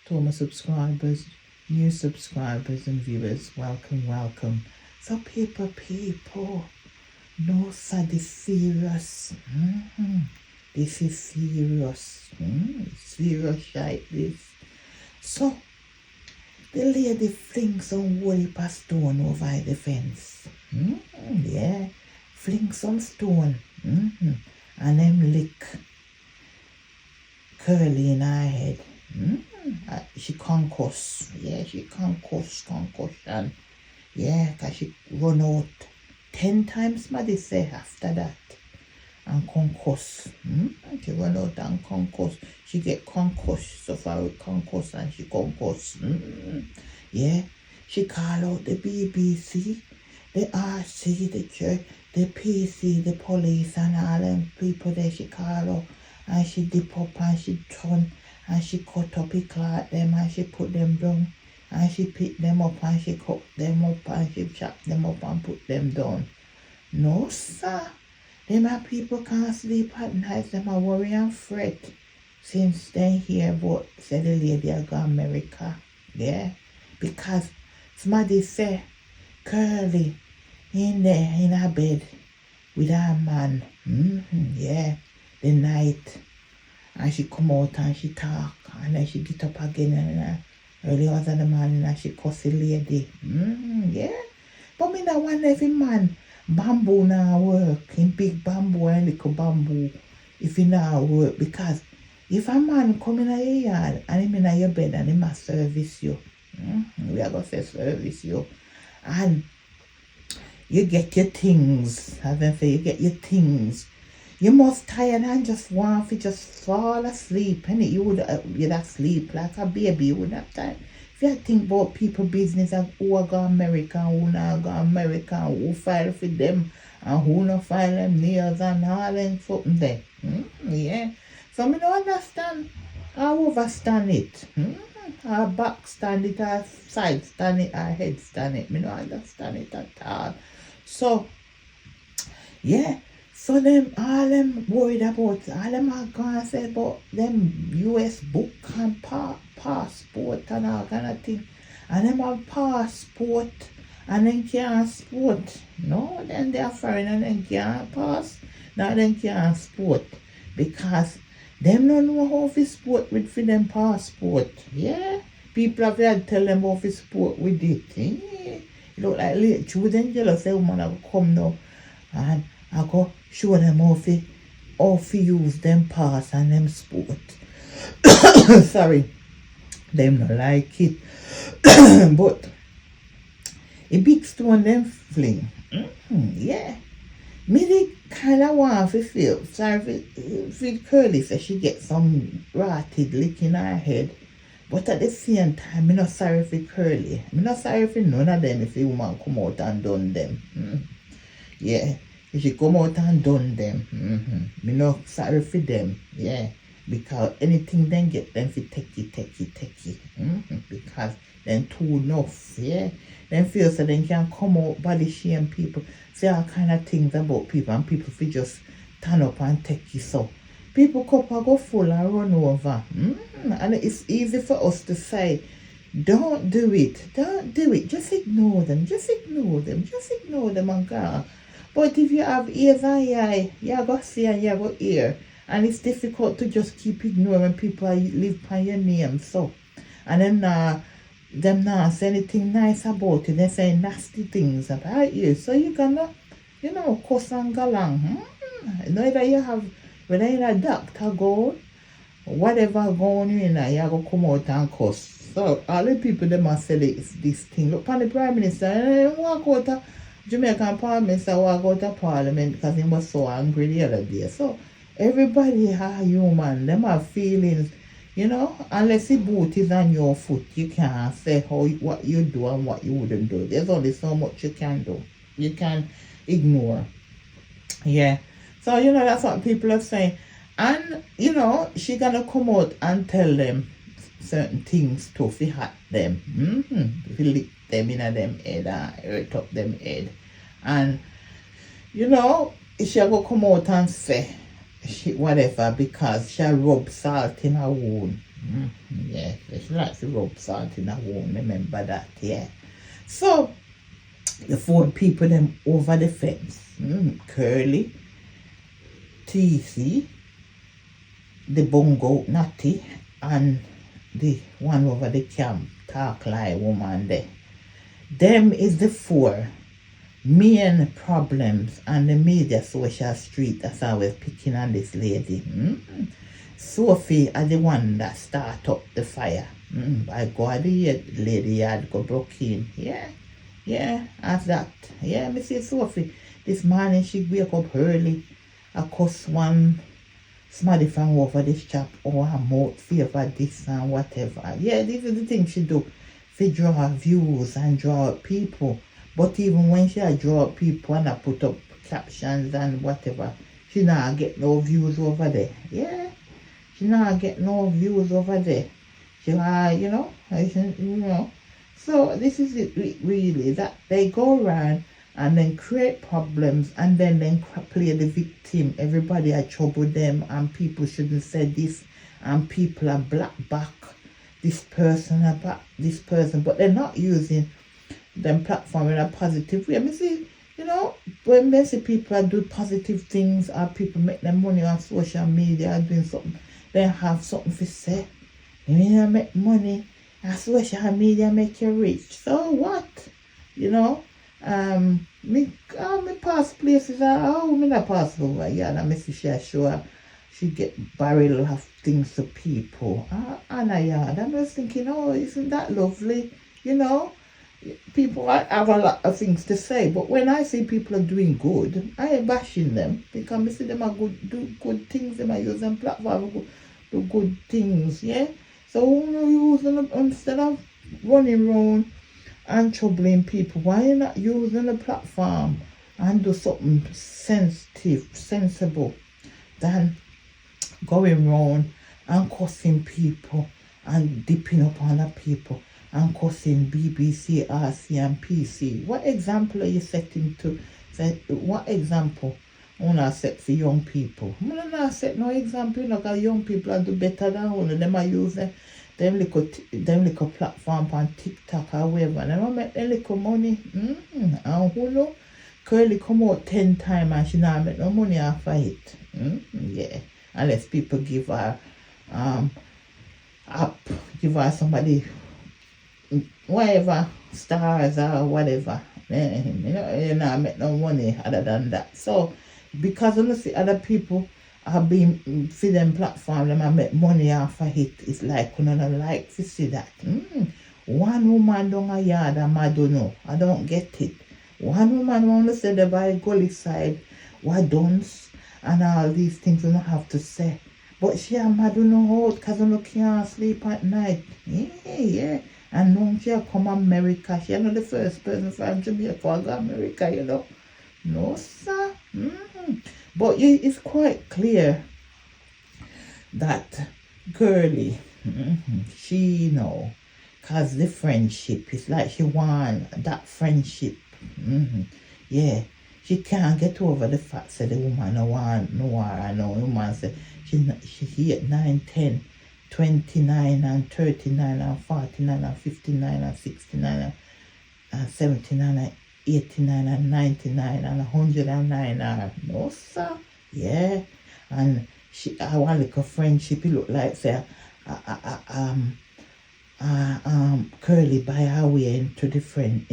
to my subscribers, new subscribers and viewers. Welcome. So people, no sir, this serious. This is serious. Serious shite this. So the lady flings some woolly stone over the fence. Yeah, fling some stone. And them lick Curly in her head. She concuss. Yeah, she concussion. Yeah, cause she run out 10 times, Maddie say, after that. And concuss. She run out and concuss. She get concuss, suffer with concuss and she concuss. Yeah, she call out the BBC, the RC, the church, the PC, the police and all them people there she call out. And she dip up and she turn and she cut up the claat them and she put them down. And she pick them up and she cut them up and she chop them up and put them down. No, sir. Them are people can't sleep at night. Them are worry and fret. Since they hear about say the lady I go America. Yeah. Because somebody say Curly in there in her bed with her man. Yeah. The night. And she come out and she talk. And then she get up again and early hours of the morning and she cuss the lady. Yeah. But me not want every man bamboo now work. In big bamboo and little bamboo. If he now work. Because if a man come in your yard and him in your bed and he must service you. We are going to say service you. And you get your things. As I say, you get your things. You must tired and just want to just fall asleep. And you'd sleep like a baby. You wouldn't have time. If you think about people business and who are go America and who not go America and who file for them and who not file them nails and all them something there. Yeah. So me don't understand. I overstand it. I back stand it, I side stand it, I head stand it. Me don't understand it at all. So yeah. So them, all them worried about, all them are gonna say about them US book and passport and all kind of thing. And them have passport and then can't sport. No, then they are foreign and then can't pass. Now then can't sport. Because them don't know how to sport with for them passport. Yeah. People have had to tell them how to sport with it. You look like late children jealous, say woman have come now. And I go show them how to use them pass and them sport. Sorry. Them not like it. But a big stone them fling. Yeah. Me they kinda want to feel sorry feel Curly so she get some rotted lick in her head. But at the same time, me not sorry for Curly. Me not sorry for none of them if the woman come out and done them. Yeah. If she come out and done them, me not sorry for them, yeah. Because anything then get them for take it. Because then too enough, yeah. Then feel so then can come out body shame people, say all kind of things about people and people feel just turn up and take it so. People cup and go full and run over. And it's easy for us to say, don't do it. Just ignore them and go. But if you have ears and eye, you go see and you go hear. And it's difficult to just keep ignoring people live by your name. So, and them not say anything nice about you. They say nasty things about you. So you gonna, cuss and go along. Whether you have, whether you're a doctor go, whatever going in, you go come out and cuss. So all the people they must say this thing. Look on the Prime Minister, walk out of Jamaican Prime Minister walk out of Parliament because he was so angry the other day. So everybody are human, them have feelings, unless the boot is on your foot, you can't say what you do and what you wouldn't do. There's only so much you can do. You can ignore. Yeah. So, that's what people are saying. And, she gonna come out and tell them certain things to hurt them. Lick them in them head and hurt up them head. And, she will come out and say, whatever, because she rub salt in her wound. Yeah, she likes to rub salt in her wound, remember that, yeah. So, the 4 people them over the fence. Curly, TC, the bongo Natty, and the one over the camp, talk like woman there. Them is the 4 main problems on the media social street that's always picking on this lady. Sophie are the one that start up the fire. By God, the lady had go broke in. Yeah, as that. Yeah, me see Sophie. This morning she wake up early. I cuss one somebody from over this shop or her mouth favor this and whatever. Yeah, this is the thing she do. She draw views and draw people. But even when she draw people and I put up captions and whatever, she not get no views over there. Yeah. She not get no views over there. She So this is it really, that they go around and then create problems and then play the victim. Everybody are trouble them and people shouldn't say this and people are black back this person about this person, but they're not using them platform in a positive way. I see, when many people are doing positive things or people make them money on social media or doing something, they have something to say. You make money and social media make you rich. So what? Me pass places, me not pass over here, and I see she get barrel of things to people. And I'm just thinking, isn't that lovely? People have a lot of things to say, but when I see people are doing good, I ain't bashing them because I see them are do good things, they might use them platform to do good things, yeah? So use them instead of running around and troubling people, why you not using the platform and do something sensible than going around and cussing people and dipping up on the people and cussing BBC, RC and PC? What example are you setting to what example I set for young people? I not set no example, because young people are do better than all of them. Are using them little platform on TikTok or whatever. They don't make them little money. And who know? Curly come out 10 times and she not make no money off of it. Yeah. Unless people give her give her somebody whatever, stars or whatever. You not make no money other than that. So because you see other people have been for them platform, them make money off of it, it's like you don't like to see that. One woman down a yard and I don't know. I don't get it. One woman want to say they buy gully side, what dons and all these things you don't have to say. But she and I don't know how, because you can't sleep at night. Yeah. And now she come America. She not the first person from Jamaica to go America, No, sir. But it's quite clear that girly, she cause the friendship, it's like she want that friendship. Yeah, she can't get over the fact that the woman no want no her. I know the woman say she 8, 9, 10, 29 and 39 and 49 and 59 and 69 and 79 and 89 and 99 and 109 are no sir. Yeah. And I want like a friendship, it look like say Curly buy her way into the friend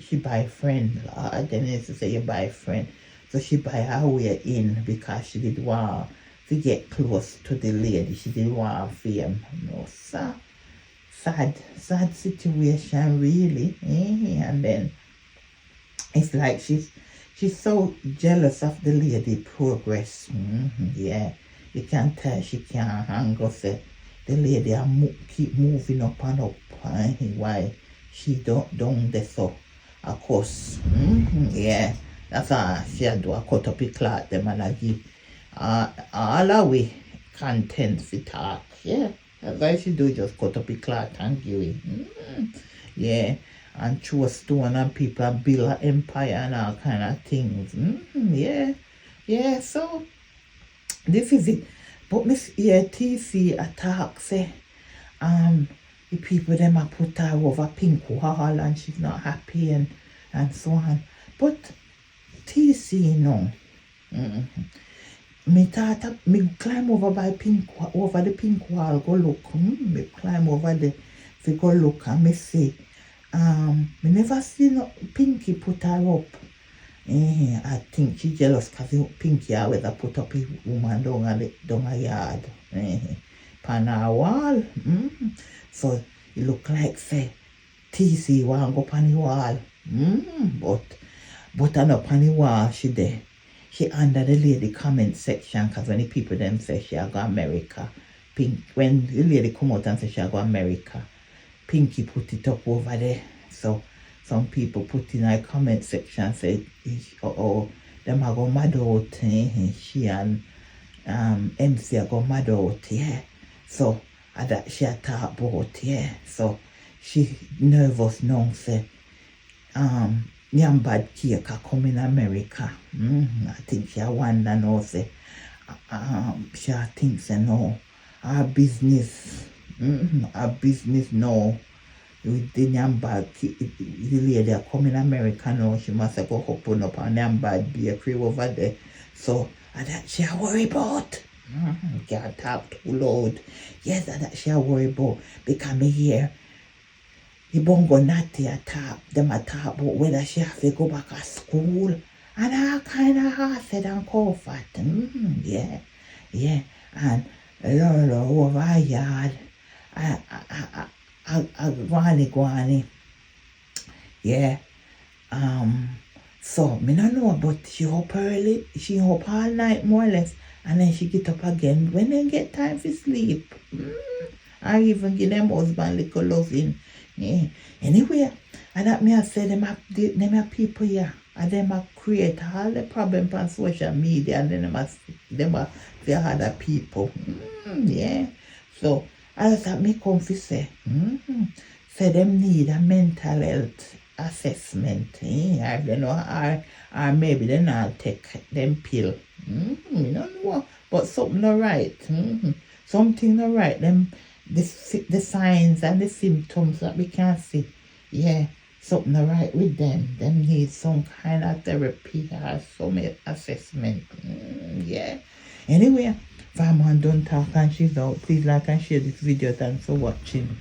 she buy friend. Then it's to say you buy friend. So she buy her way in because she did want to get close to the lady. She did want fame. No sir. Sad situation really. And then it's like she's so jealous of the lady progress. Yeah, you can tell she can't hang up. The lady keep moving up and up. Why she don't there so? Of course. Yeah, that's how she do a cut up the claat them and I give all away content for talk. Yeah, that's why she do, just cut up the claat and give it. Yeah. And throw a stone and people and build an empire and all kind of things. Yeah, so this is it. But Miss TC attack say the people them a put her over pink wall and she's not happy and so on. But TC no. Me thought me climb over by over the pink wall go look. Me climb over the fi go look and me see. Me never see no Pinky put her up. I think she jealous because Pinky always put up his woman down a yard. Pan her wall. So it look like say TC want go pan the wall. But I know pan the wall she there. She under the lady comment section because when the people them say she go America. When the lady come out and say she go America, Pinky put it up over there. So some people put in a comment section say, them are go mad out. She and MC are go mad out, yeah. So that she a talk about, yeah. So she nervous now say, Bad cake come in America. I think she wonder now say, she thinks no, our business now. With the Bad the lady come in America now, she must go open up a Bad bakery over there. So that she worry about. Can't talk too loud. Yes, that she worry about because me here. The bongo natty a talk, them a talk about whether she have to go back to school. And all kind of hearted and comfort. Yeah. And Lolo over a yard. A guani. Yeah. So, me no know, but she up early. She up all night more or less. And then she get up again when they get time for sleep. I even give them husband little loving. Yeah. Anyway, and that me I say them are people here, and them a create all the problem on social media, and then them are the other people. Yeah. So as that me come to say, say them need a mental health assessment. I don't know, or maybe they not take them pill. Me don't know, but something not right. Something not right. Them. The signs and the symptoms that we can see, yeah, something right with them. Them need some kind of therapy or some assessment. Yeah. Anyway, Farman done talk and she's out. Please like and share this video. Thanks for watching.